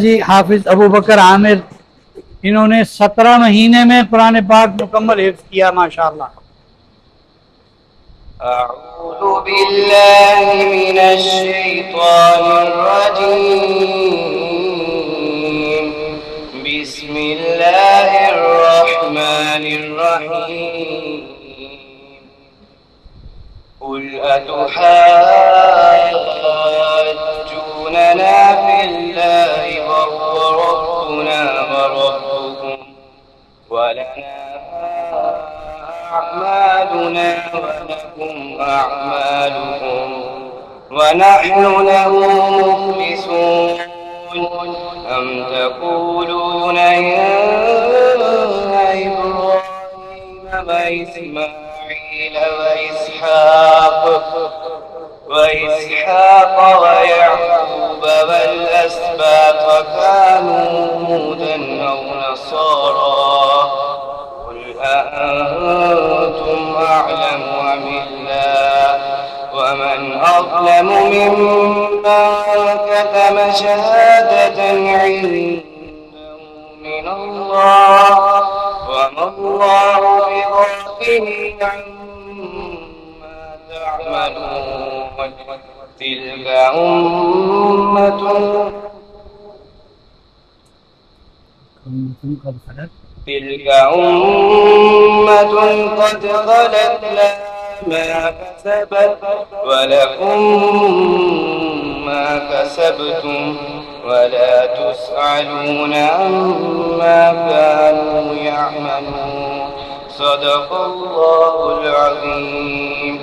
जी हाफिज अबू बकर आमिर, इन्होंने 17 महीने में कुरान पाक मुकम्मल हिफ्ज़ किया माशाअल्लाह। अऊज़ु बिल्लाहि मिनश शैतानिर रजीम, बिस्मिल्लाहिर रहमानिर रहीम। कुल अतुहाज्जूनना फिल्लाहि वहुवा रब्बुना व रब्बुकुम वलना أعمالنا ولكم أعمالكم ونحن له مخلصون أم تقولون يا إبراهيم وإسماعيل وإسحاق ويعقوب والأسباط كانوا هودا أو نصارى قل أأنتم أعلم أم الله ومن أظلم ممن كتم شهادة عنده من الله وما الله بغافل عما تعملون. تلك أمة قد خلت لها ما كسبت ولكم ما كسبتم ولا تسألون عما كانوا يعملون. صدق الله العظيم.